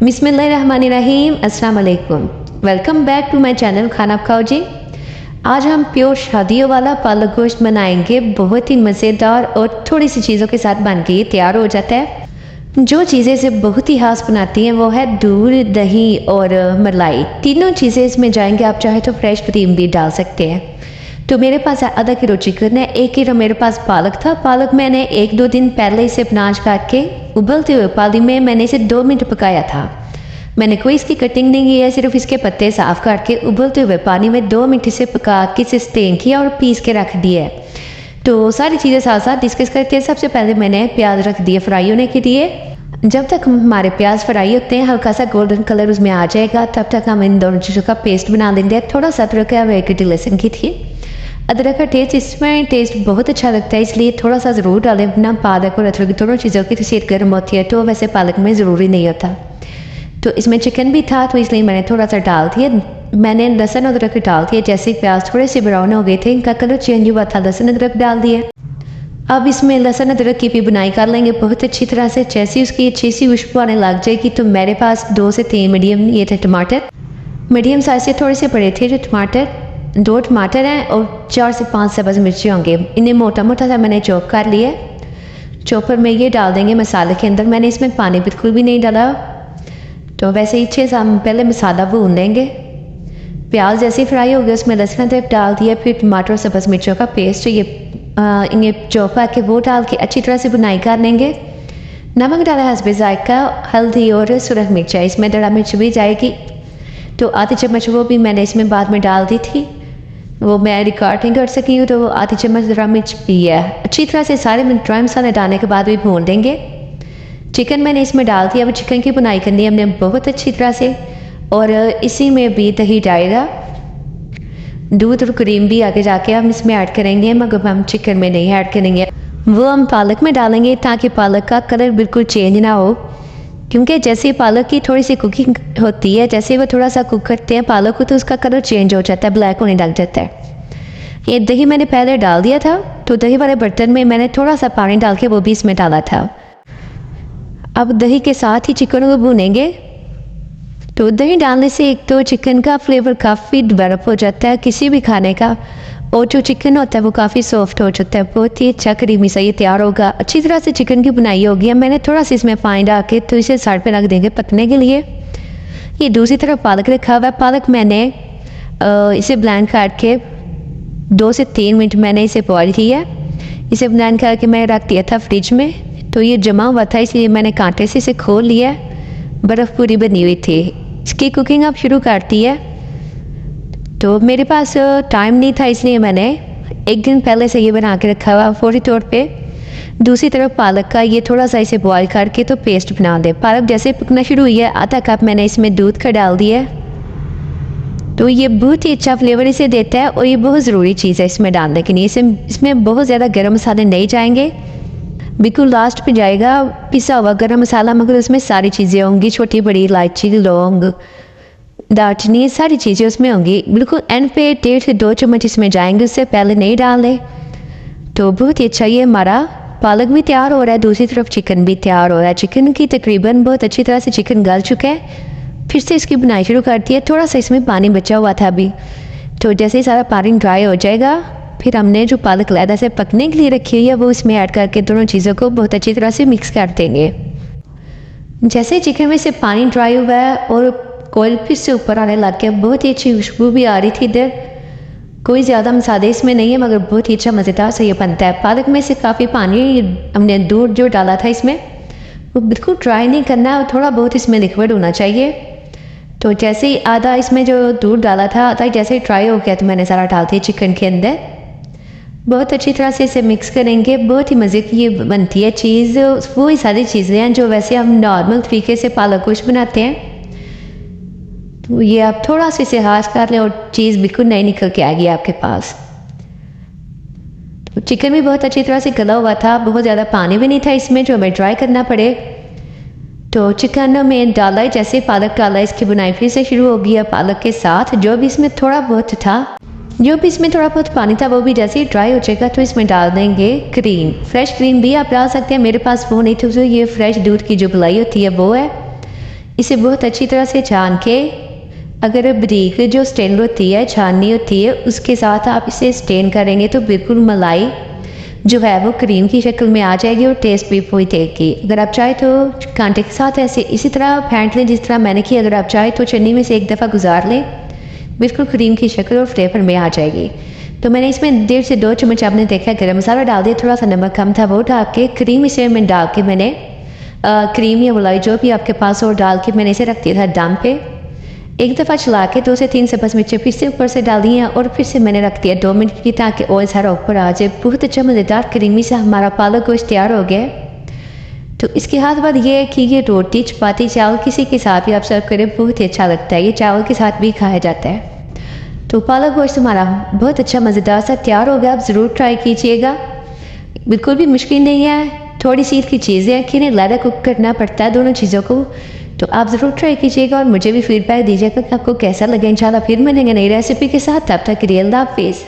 बिस्मिल्लाहिर्रहमानिर्रहीम, अस्सलाम वालेकुम। Welcome back to my channel Khana Khao जी। आज हम प्योर शादियों वाला पालक गोश्त बनाएंगे। बहुत ही मज़ेदार और थोड़ी सी चीज़ों के साथ बन के तैयार हो जाता है। जो चीज़ें इसे बहुत ही खास बनाती हैं वो है दूध, दही और मलाई। तीनों चीज़ें इसमें जाएंगे। आप चाहे तो फ्रेश क्रीम भी डाल सकते हैं। तो मेरे पास आधा किलो चिकन है, 1 किलो मेरे पास पालक था। पालक मैंने 1-2 दिन पहले इसे अनाज काट के उबलते हुए पानी में मैंने इसे 2 मिनट पकाया था। मैंने कोई इसकी कटिंग नहीं की है, सिर्फ इसके पत्ते साफ करके उबलते हुए पानी में 2 मिनट इसे पका के इसे स्टेन किया और पीस के रख दिया है। तो सारी चीज़ें साथ साथ डिस्कस करके सबसे पहले मैंने प्याज रख दिए फ्राई होने के लिए। जब तक हमारे प्याज फ्राई होते हैं, हल्का सा गोल्डन कलर उसमें आ जाएगा, तब तक हम इन दोनों चीज़ों का पेस्ट बना देंगे। थोड़ा सा अदरक और 1 लहसुन की थी। अदरक का टेस्ट इसमें बहुत अच्छा लगता है, इसलिए थोड़ा सा ज़रूर डालें। ना पालक और अदरक दोनों चीज़ों की तसीर गर्म होती है, तो वैसे पालक में ज़रूरी नहीं होता। तो इसमें चिकन भी था, तो इसलिए मैंने थोड़ा सा डाल दिया। मैंने लहसुन अदरक डाल दिया। जैसे ही प्याज थोड़े से ब्राउन हो गए थे, इनका कलर चेंज हुआ था, लहसुन अदरक डाल दिए। अब इसमें लहसुन अदरक की भी बुनाई कर लेंगे बहुत अच्छी तरह से। जैसे उसकी अच्छी सी खुशबू आने लग जाएगी, तो मेरे पास 2 से 3 मीडियम ये थे टमाटर। मीडियम साइज से थोड़े से बड़े थे जो टमाटर। 2 टमाटर हैं और 4 से 5 सब्ज़ मिर्ची होंगे। इन्हें मोटा मोटा सा मैंने चॉप कर लिया। चॉपर में ये डाल देंगे मसाले के अंदर। मैंने इसमें पानी बिल्कुल भी नहीं डाला। तो वैसे ही अच्छे से हम पहले मसाला भून लेंगे। प्याज जैसे ही फ्राई हो गया, उसमें लहसुन अदरक डाल दिया। फिर टमाटर और सब्ज़ मिर्चों का पेस्ट इन्हें चॉप करके वो डाल के अच्छी तरह से बुनाई कर लेंगे। नमक डाला हस्बे जायका, हल्दी और सुरख मिर्च है, इसमें दड़ा मिर्च भी जाएगी। तो आधी चम्मच वो भी मैंने इसमें बाद में डाल दी थी, वो मैं रिकॉर्ड नहीं कर सकी हूँ। तो वो आधी चम्मच दड़ा मिर्च भी है। अच्छी तरह से सारे ड्राई मसाले डालने के बाद भी भून देंगे। चिकन मैंने इसमें डाल दिया। अब चिकन की बुनाई करनी है हमने बहुत अच्छी तरह से। और इसी में भी दही डालेगा, दूध और क्रीम भी आगे जाके हम इसमें ऐड करेंगे, मगर हम चिकन में नहीं ऐड करेंगे। वो हम पालक में डालेंगे ताकि पालक का कलर बिल्कुल चेंज ना हो। क्योंकि जैसे पालक की थोड़ी सी कुकिंग होती है, जैसे वो थोड़ा सा कुक करते हैं पालक को, तो उसका कलर चेंज हो जाता है, ब्लैक होने लग जाता है। ये दही मैंने पहले डाल दिया था, तो दही वाले बर्तन में मैंने थोड़ा सा पानी डाल के वो भी इसमें डाला था। अब दही के साथ ही चिकन को भूनेंगे। तो दही डालने से एक तो चिकन का फ्लेवर काफ़ी डेवलप हो जाता है किसी भी खाने का, और जो चिकन होता है वो काफ़ी सॉफ्ट हो जाता है। बहुत ही अच्छा क्रीमी सा ये तैयार होगा। अच्छी तरह से चिकन की बुनाई होगी। अब मैंने थोड़ा सा इसमें पानी डाल के तो इसे साइड पे रख देंगे पकने के लिए। ये दूसरी तरफ पालक रखा हुआ है। पालक मैंने इसे ब्लेंड करके 2 से 3 मिनट मैंने इसे बॉयल किया। इसे ब्लेंड करके मैं रख दिया था फ्रिज में। तो ये जमा हुआ था, इसलिए मैंने कांटे से इसे खोल लिया। बर्फ़ पूरी बनी हुई थी। इसकी कुकिंग अब शुरू करती है। तो मेरे पास टाइम नहीं था, इसलिए मैंने 1 दिन पहले से ये बना के रखा हुआ फौरी तौर पे। दूसरी तरफ पालक का ये थोड़ा सा इसे बॉयल करके तो पेस्ट बना दे। पालक जैसे पकना शुरू हुई है, आधा कप मैंने इसमें दूध का डाल दिया। तो ये बहुत ही अच्छा फ्लेवर इसे देता है, और ये बहुत ज़रूरी चीज़ है इसमें डालने के लिए। इसमें बहुत ज़्यादा गर्म मसाले नहीं जाएंगे, बिल्कुल लास्ट पे जाएगा पिसा हुआ गरम मसाला, मगर उसमें सारी चीज़ें होंगी, छोटी बड़ी इलायची, लौंग, दालचीनी, सारी चीज़ें उसमें होंगी। बिल्कुल एंड पे 1.5 से 2 चम्मच इसमें जाएंगे, उससे पहले नहीं डालें। तो बहुत ही अच्छा ये हमारा पालक भी तैयार हो रहा है, दूसरी तरफ चिकन भी तैयार हो रहा है। चिकन की तकरीबन बहुत अच्छी तरह से चिकन गल चुका है। फिर से इसकी बुनाई शुरू करती है। थोड़ा सा इसमें पानी बचा हुआ था अभी। तो जैसे ही सारा पानी ड्राई हो जाएगा, फिर हमने जो पालक अलहदा से पकने के लिए रखी हुई है वो इसमें ऐड करके दोनों चीज़ों को बहुत अच्छी तरह से मिक्स कर देंगे। जैसे चिकन में से पानी ड्राई हुआ है और ऑयल फिर से ऊपर आने लग गया, बहुत ही अच्छी खुशबू भी आ रही थी इधर। कोई ज़्यादा मसाले इसमें नहीं है, मगर बहुत ही अच्छा मज़ेदार से ये बनता है। पालक में से काफ़ी पानी हमने दूध जो डाला था इसमें, वो बिल्कुल ड्राई नहीं करना है, और थोड़ा बहुत इसमें लिक्विड होना चाहिए। तो जैसे ही आधा इसमें जो दूध डाला था, आधा जैसे ही ड्राई हो गया, तो मैंने सारा डाल दिया चिकन के अंदर। बहुत अच्छी तरह से इसे मिक्स करेंगे। बहुत ही मज़े की ये बनती है चीज़। वो ही सारी चीज़ें हैं जो वैसे हम नॉर्मल तरीके से पालक गोश्त बनाते हैं। तो ये आप थोड़ा सा इसे हाथ कर लें और चीज़ बिल्कुल नहीं निकल के आएगी आपके पास। तो चिकन भी बहुत अच्छी तरह से गला हुआ था, बहुत ज़्यादा पानी भी नहीं था इसमें जो हमें ड्राई करना पड़े। तो चिकन में डाला, जैसे पालक डाला, इसकी बुनाई फिर से शुरू हो गई है पालक के साथ। जो भी इसमें थोड़ा बहुत पानी था वो भी जैसे ही ड्राई हो जाएगा, तो इसमें डाल देंगे क्रीम। फ्रेश क्रीम भी आप डाल सकते हैं, मेरे पास वो नहीं थी, तो ये फ्रेश दूध की जो मलाई होती है वो है। इसे बहुत अच्छी तरह से छान के, अगर बारीक जो स्टेन होती है, छाननी होती है, उसके साथ आप इसे स्टेन करेंगे तो बिल्कुल मलाई जो है वो क्रीम की शक्ल में आ जाएगी और टेस्ट भी वही देगी। अगर आप चाहे तो कांटे के साथ ऐसे इसी तरह फेंट लें जिस तरह मैंने की। अगर आप चाहे तो चन्नी में से एक दफ़ा गुजार लें, बिल्कुल क्रीम की शक्ल और फ्लेवर में आ जाएगी। तो मैंने इसमें 1.5 से 2 चम्मच आपने देखा गरम मसाला डाल दिया, थोड़ा सा नमक कम था वो डाल के, क्रीम इसे मैं डाल के मैंने क्रीम या मलाई जो भी आपके पास और डाल के मैंने इसे रख दिया था दम पे। एक दफ़ा चला के 2 से 3 सब्ज़ मिर्चें फिर से ऊपर से डाल दी हैं और फिर से मैंने रख दिया 2 मिनट की, ताकि ऑयल सारा ऊपर आ जाए। बहुत अच्छा मज़ेदार क्रीमी सा हमारा पालक गोश्त तैयार हो गया। तो इसके साथ बाद ये है कि ये रोटी, चपाती, चावल किसी के साथ भी आप सर्व करें बहुत ही अच्छा लगता है। ये चावल के साथ भी खाया जाता है। तो पालक गोश्त हमारा बहुत अच्छा मज़ेदार सा तैयार हो गया। आप ज़रूर ट्राई कीजिएगा, बिल्कुल भी मुश्किल नहीं है। थोड़ी सी की चीज़ें हैं कि इन्हें ज़्यादा कुक करना पड़ता है दोनों चीज़ों को। तो आप ज़रूर ट्राई कीजिएगा और मुझे भी फीडबैक दीजिएगा कि आपको कैसा लगे। इंशाल्लाह फिर मिलेंगे नई रेसिपी के साथ, तब तक के लिए अल्लाह हाफिज़।